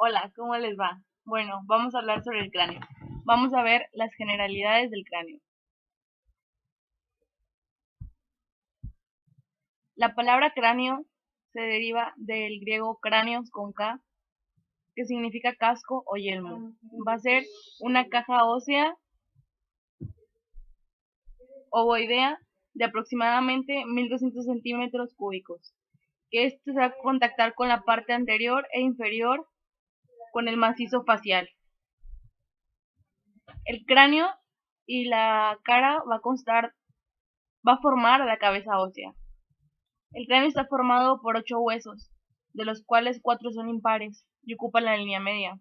Hola, ¿cómo les va? Bueno, vamos a hablar sobre el cráneo. Vamos a ver las generalidades del cráneo. La palabra cráneo se deriva del griego cráneos con K, que significa casco o yelmo. Va a ser una caja ósea ovoidea de aproximadamente 1200 centímetros cúbicos, que se va a contactar con la parte anterior e inferior con el macizo facial. El cráneo y la cara va a formar la cabeza ósea. El cráneo está formado por 8 huesos, de los cuales 4 son impares y ocupan la línea media.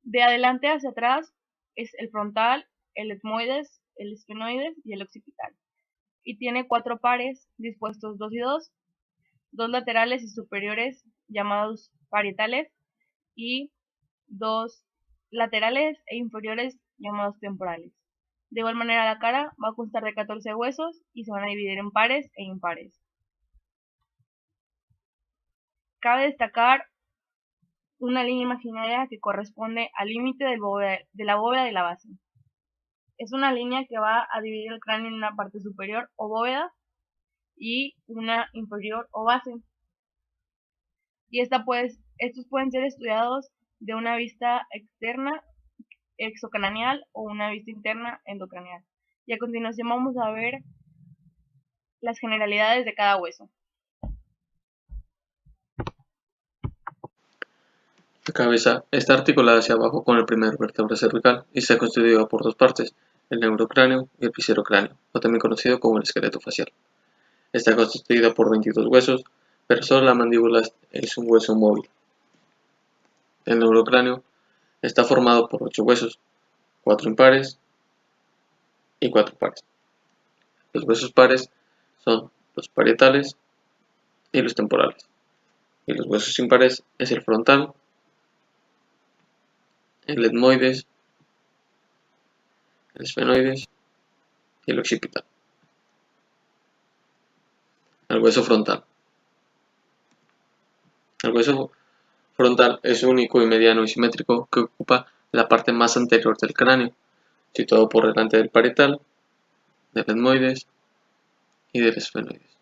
De adelante hacia atrás es el frontal, el etmoides, el esfenoides y el occipital. Y tiene 4 pares dispuestos 2 y 2, 2 laterales y superiores llamados parietales y 2 laterales e inferiores llamados temporales. De igual manera la cara va a constar de 14 huesos y se van a dividir en pares e impares. Cabe destacar una línea imaginaria que corresponde al límite de la bóveda de la base. Es una línea que va a dividir el cráneo en una parte superior o bóveda y una inferior o base. Y estos pueden ser estudiados de una vista externa exocraneal o una vista interna endocraneal. Y a continuación vamos a ver las generalidades de cada hueso. La cabeza está articulada hacia abajo con el primer vértebra cervical y está constituida por dos partes, el neurocráneo y el viscerocráneo, o también conocido como el esqueleto facial. Está constituida por 22 huesos, pero solo la mandíbula es un hueso móvil. El neurocráneo está formado por 8 huesos, 4 impares y 4 pares. Los huesos pares son los parietales y los temporales, y los huesos impares es el frontal, el etmoides, el esfenoides y el occipital. El hueso frontal. El hueso frontal es único y mediano y simétrico que ocupa la parte más anterior del cráneo, situado por delante del parietal, del etmoides y del esfenoides.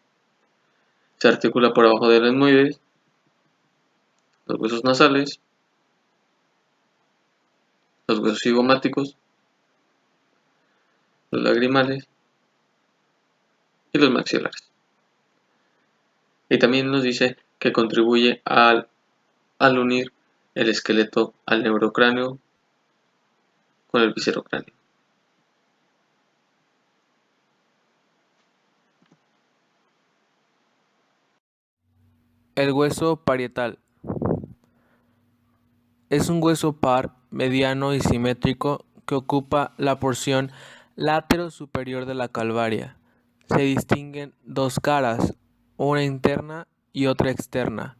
Se articula por abajo del etmoides, los huesos nasales, los huesos cigomáticos, los lagrimales y los maxilares. Y también nos dice que contribuye al unir el esqueleto al neurocráneo con el viscerocráneo. El hueso parietal es un hueso par, mediano y simétrico que ocupa la porción látero-superior de la calvaria. Se distinguen dos caras, una interna y otra externa,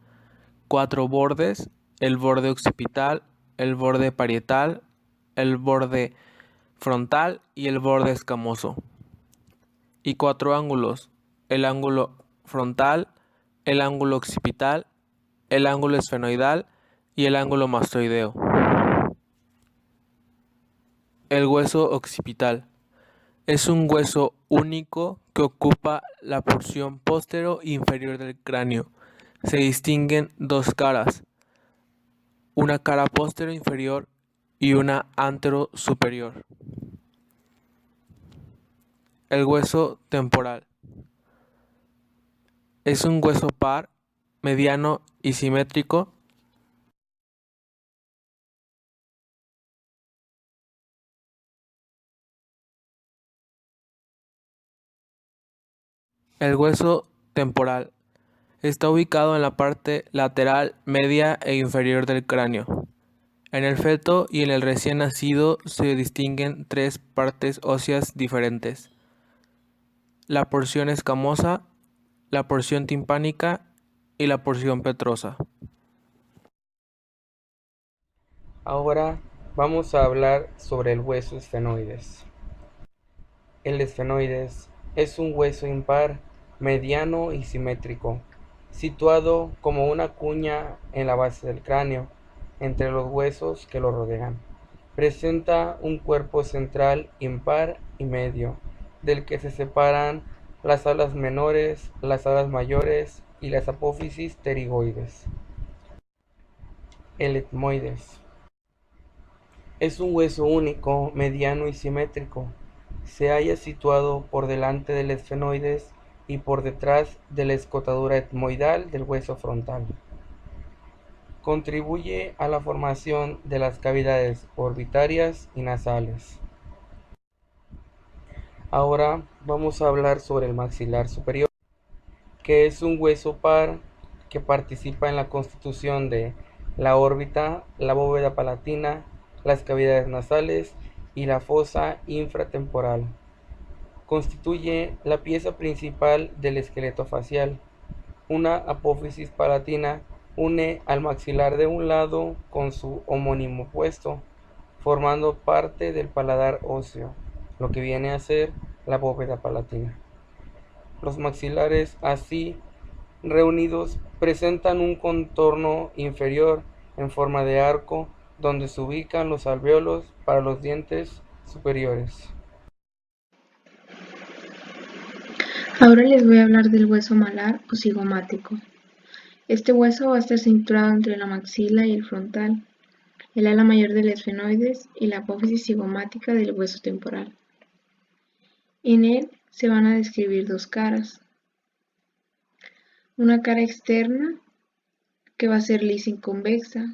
4 bordes, el borde occipital, el borde parietal, el borde frontal y el borde escamoso, y 4 ángulos, el ángulo frontal, el ángulo occipital, el ángulo esfenoidal y el ángulo mastoideo. El hueso occipital es un hueso único que ocupa la porción póstero inferior del cráneo. Se distinguen dos caras, una cara póstero inferior y una antero superior. El hueso temporal es un hueso par, mediano y simétrico. El hueso temporal está ubicado en la parte lateral, media e inferior del cráneo. En el feto y en el recién nacido se distinguen 3 partes óseas diferentes: la porción escamosa, la porción timpánica y la porción petrosa. Ahora vamos a hablar sobre el hueso esfenoides. El esfenoides es un hueso impar, mediano y simétrico situado como una cuña en la base del cráneo, entre los huesos que lo rodean. Presenta un cuerpo central impar y medio, del que se separan las alas menores, las alas mayores y las apófisis pterigoides. El etmoides es un hueso único, mediano y simétrico. Se halla situado por delante del esfenoides y por detrás de la escotadura etmoidal del hueso frontal. Contribuye a la formación de las cavidades orbitarias y nasales. Ahora vamos a hablar sobre el maxilar superior, que es un hueso par que participa en la constitución de la órbita, la bóveda palatina, las cavidades nasales y la fosa infratemporal. Constituye la pieza principal del esqueleto facial. Una apófisis palatina une al maxilar de un lado con su homónimo opuesto, formando parte del paladar óseo, lo que viene a ser la bóveda palatina. Los maxilares, así reunidos, presentan un contorno inferior en forma de arco donde se ubican los alvéolos para los dientes superiores. Ahora les voy a hablar del hueso malar o cigomático. Este hueso va a estar cinturado entre la maxila y el frontal, el ala mayor del esfenoides y la apófisis cigomática del hueso temporal. En él se van a describir dos caras. Una cara externa, que va a ser lisa y convexa.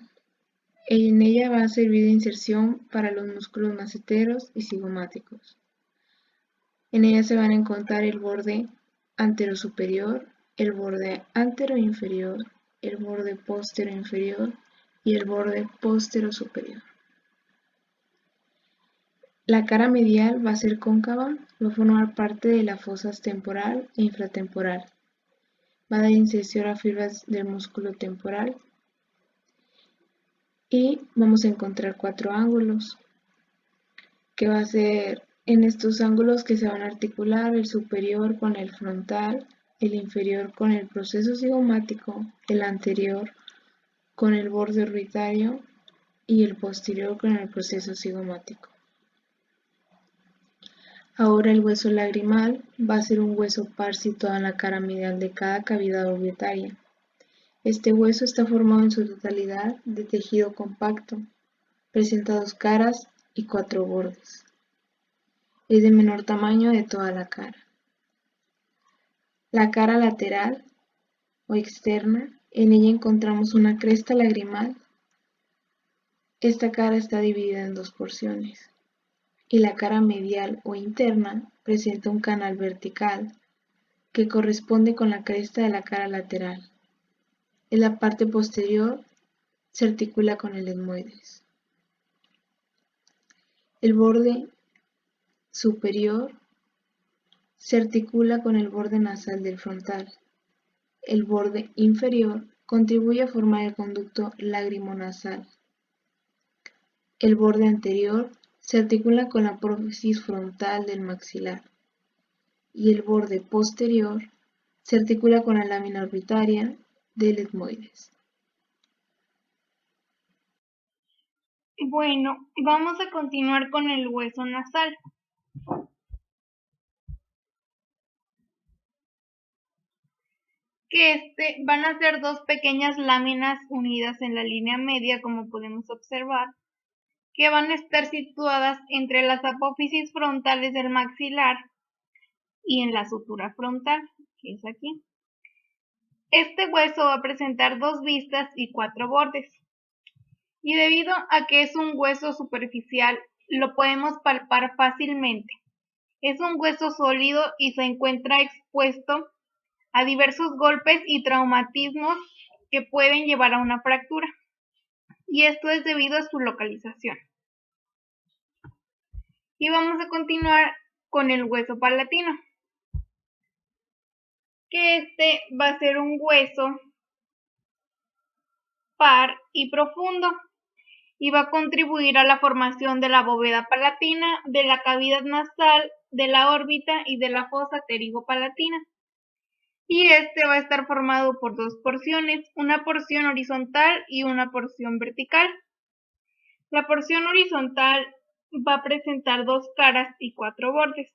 En ella va a servir de inserción para los músculos maceteros y cigomáticos. En ella se van a encontrar el borde anterosuperior, el borde anteroinferior, el borde posteroinferior y el borde posterosuperior. La cara medial va a ser cóncava, va a formar parte de la fosa temporal e infratemporal. Va a dar inserción a fibras del músculo temporal y vamos a encontrar 4 ángulos, que va a ser en estos ángulos que se van a articular el superior con el frontal, el inferior con el proceso cigomático, el anterior con el borde orbitario y el posterior con el proceso cigomático. Ahora el hueso lagrimal va a ser un hueso par situado en la cara medial de cada cavidad orbitaria. Este hueso está formado en su totalidad de tejido compacto, presenta 2 caras y 4 bordes. Es de menor tamaño de toda la cara. La cara lateral o externa, en ella encontramos una cresta lagrimal. Esta cara está dividida en 2 porciones. Y la cara medial o interna presenta un canal vertical que corresponde con la cresta de la cara lateral. En la parte posterior se articula con el etmoides. El borde superior se articula con el borde nasal del frontal. El borde inferior contribuye a formar el conducto lágrimo-nasal. El borde anterior se articula con la prófisis frontal del maxilar y el borde posterior se articula con la lámina orbitaria del etmoides. Bueno, vamos a continuar con el hueso nasal. Que van a ser 2 pequeñas láminas unidas en la línea media, como podemos observar, que van a estar situadas entre las apófisis frontales del maxilar y en la sutura frontal, que es aquí. Este hueso va a presentar 2 vistas y 4 bordes. Y debido a que es un hueso superficial, lo podemos palpar fácilmente. Es un hueso sólido y se encuentra expuesto a diversos golpes y traumatismos que pueden llevar a una fractura. Y esto es debido a su localización. Y vamos a continuar con el hueso palatino, que va a ser un hueso par y profundo y va a contribuir a la formación de la bóveda palatina, de la cavidad nasal, de la órbita y de la fosa pterigopalatina. y este va a estar formado por dos porciones, una porción horizontal y una porción vertical. La porción horizontal va a presentar dos caras y cuatro bordes,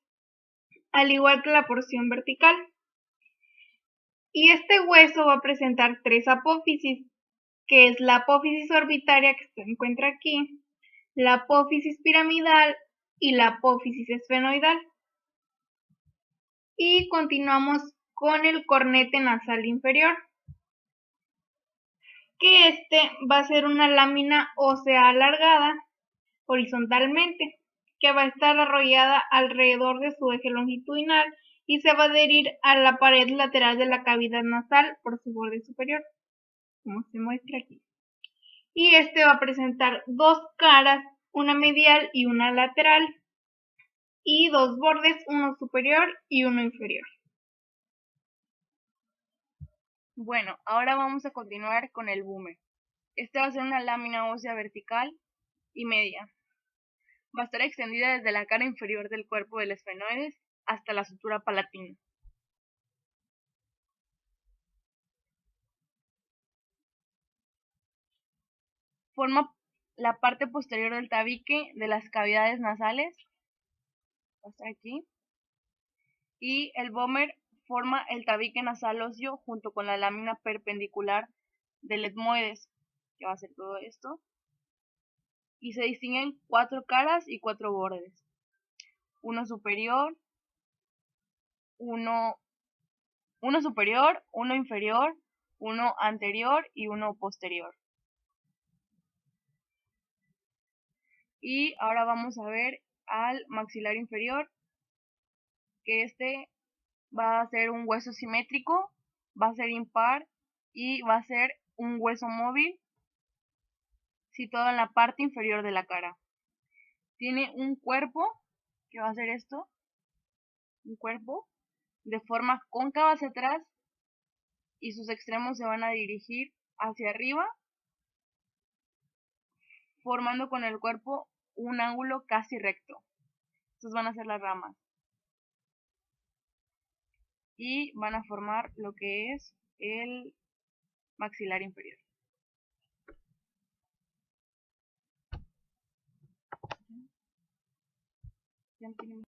al igual que la porción vertical. Y este hueso va a presentar tres apófisis, que es la apófisis orbitaria que se encuentra aquí, la apófisis piramidal y la apófisis esfenoidal. Y continuamos con el cornete nasal inferior, que este va a ser una lámina ósea alargada horizontalmente, que va a estar arrollada alrededor de su eje longitudinal y se va a adherir a la pared lateral de la cavidad nasal por su borde superior, como se muestra aquí. Y este va a presentar dos caras, una medial y una lateral, y dos bordes, uno superior y uno inferior. Bueno, ahora vamos a continuar con el boomer. Este va a ser una lámina ósea vertical y media. Va a estar extendida desde la cara inferior del cuerpo del esfenoides hasta la sutura palatina. Forma la parte posterior del tabique de las cavidades nasales, hasta aquí, y el boomer forma el tabique nasal óseo junto con la lámina perpendicular del etmoides, que va a ser todo esto, y se distinguen cuatro caras y cuatro bordes, uno superior, uno superior, uno inferior, uno anterior y uno posterior. Y ahora vamos a ver al maxilar inferior, que este va a ser un hueso simétrico, va a ser impar y va a ser un hueso móvil situado en la parte inferior de la cara. Tiene un cuerpo, que va a ser esto, un cuerpo de forma cóncava hacia atrás y sus extremos se van a dirigir hacia arriba, formando con el cuerpo un ángulo casi recto. Estas van a ser las ramas. Y van a formar lo que es el maxilar inferior.